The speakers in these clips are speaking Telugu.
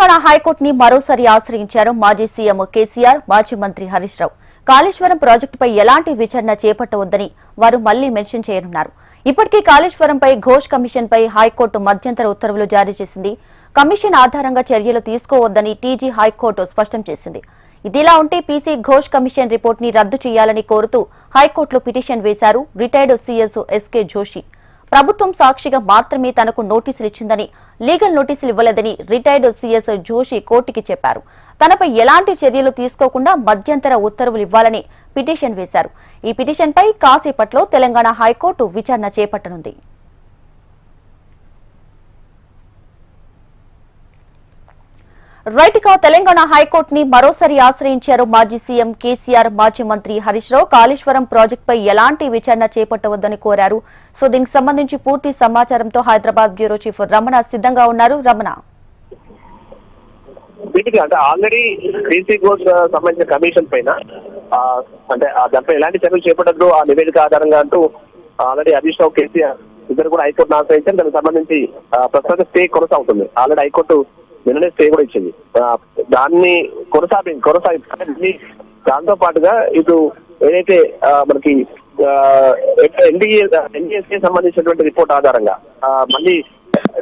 తెలంగాణ హైకోర్టుని మరోసారి ఆశ్రయించారు మాజీ సీఎం కేసీఆర్, మాజీ మంత్రి హరీష్ రావు. కాళేశ్వరం ప్రాజెక్టుపై ఎలాంటి విచారణ చేపట్టవద్దని వారు మళ్లీ మెన్షన్ చేయనున్నారు. ఇప్పటికీ కాళేశ్వరంపై ఘోష్ కమిషన్ పై హైకోర్టు మధ్యంతర ఉత్తర్వులు జారీ చేసింది. కమిషన్ ఆధారంగా చర్యలు తీసుకోవద్దని టీజీ హైకోర్టు స్పష్టం చేసింది. ఇదిలా ఉంటే పీసీ ఘోష్ కమిషన్ రిపోర్ట్ ని రద్దు చేయాలని కోరుతూ హైకోర్టులో పిటిషన్ వేశారు రిటైర్డ్ సీఎస్ ఎస్కే జోషి. ప్రభుత్వం సాక్షిగా మాత్రమే తనకు నోటీసులు ఇచ్చిందని, లీగల్ నోటీసులు ఇవ్వలేదని రిటైర్డ్ సీఎస్ జోషి కోర్టుకి చెప్పారు. తనపై ఎలాంటి చర్యలు తీసుకోకుండా మధ్యంతర ఉత్తర్వులు ఇవ్వాలని పిటిషన్ వేశారు. ఈ పిటిషన్పై కాసేపట్లో తెలంగాణ హైకోర్టు విచారణ చేపట్టనుంది. రైట్గా తెలంగాణ హైకోర్టుని మరోసారి ఆశ్రయించారు మాజీ సీఎం కేసీఆర్, మాజీ మంత్రి హరీష్ రావు. కాళేశ్వరం ప్రాజెక్టుపై ఎలాంటి విచారణ చేపట్టవద్దని కోరారు. సో దీనికి సంబంధించి పూర్తి సమాచారంతో హైదరాబాద్ బ్యూరో చీఫ్ రమణ సిద్ధంగా ఉన్నారు. రమణ, వీటికి అంటే ఆల్రెడీ పీసీ ఘోష్ సంబంధించిన కమిషన్ పైన అంటే దానిపై ఎలాంటి చర్యలు చేపట్టద్దు ఆ నివేదిక ఆధారంగా అంటూ ఆల్రెడీ హరీష్ రావు, కేసీఆర్ ఇద్దరు కూడా హైకోర్టును ఆశ్రయించారు. దానికి సంబంధించి ప్రస్తుతం స్టే కొనసాగుతుంది. ఆల్రెడీ హైకోర్టు నిన్ననే స్టే కూడా ఇచ్చింది. దాన్ని కొనసాగి దాంతో పాటుగా ఇటు ఏదైతే మనకి ఎన్డీఏకి సంబంధించినటువంటి రిపోర్ట్ ఆధారంగా మళ్ళీ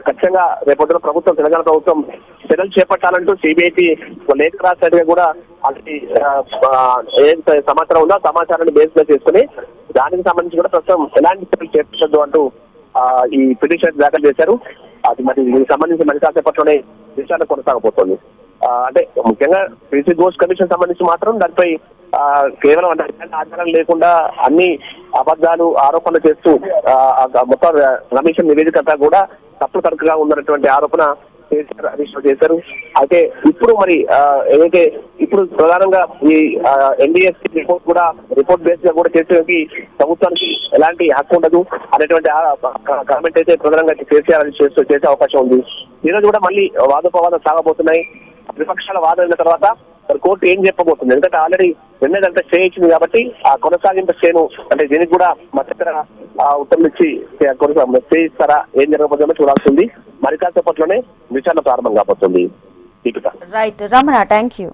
ఖచ్చితంగా రేపొద్దున ప్రభుత్వం, తెలంగాణ ప్రభుత్వం చర్యలు చేపట్టాలంటూ సిబిఐకి లేఖ రాసినట్టుగా కూడా అది ఏం సమాచారం ఉందో సమాచారాన్ని బేస్ గా చేసుకుని దానికి సంబంధించి కూడా ప్రస్తుతం ఎలాంటి చర్యలు చేపట్టద్దు అంటూ ఈ పిటిషన్ దాఖలు చేశారు. అది మరి దీనికి సంబంధించి మరి కాసేపట్లోనే విచారణ కొనసాగబోతోంది. అంటే ముఖ్యంగా పీసీ ఘోష్ కమిషన్ సంబంధించి మాత్రం దానిపై కేవలం అంటే ఆధారాలు లేకుండా అన్ని అబద్ధాలు, ఆరోపణలు చేస్తూ మొత్తం కమిషన్ నివేదిక కూడా తప్పు తరచుగా ఉన్నటువంటి ఆరోపణ హరీష్ రావు చేశారు. అయితే ఇప్పుడు మరి ఏదైతే ఇప్పుడు ప్రధానంగా ఈ ఎన్డీఎస్సీ రిపోర్ట్ బేస్ గా కూడా చేసేకి ప్రభుత్వానికి ఎలాంటి హక్కు ఉండదు అనేటువంటి కామెంట్ అయితే ప్రధానంగా కేసీఆర్ చేసే అవకాశం ఉంది. ఈరోజు కూడా మళ్ళీ వాదోపవాదం సాగబోతున్నాయి. విపక్షాల వాదన అయిన తర్వాత కోర్టు ఏం చెప్పబోతుంది, ఎందుకంటే ఆల్రెడీ నిన్నేదంటే స్టే ఇచ్చింది కాబట్టి ఆ కొనసాగింపు స్టేను అంటే దీనికి కూడా మధ్యంతర ఉత్తర్వులు ఇచ్చి స్టే ఇస్తారా, ఏం జరగబోతుందో చూడాల్సింది. మరి కాసేపట్లోనే విచారణ ప్రారంభం కాబోతుంది. Right Ramana, thank you.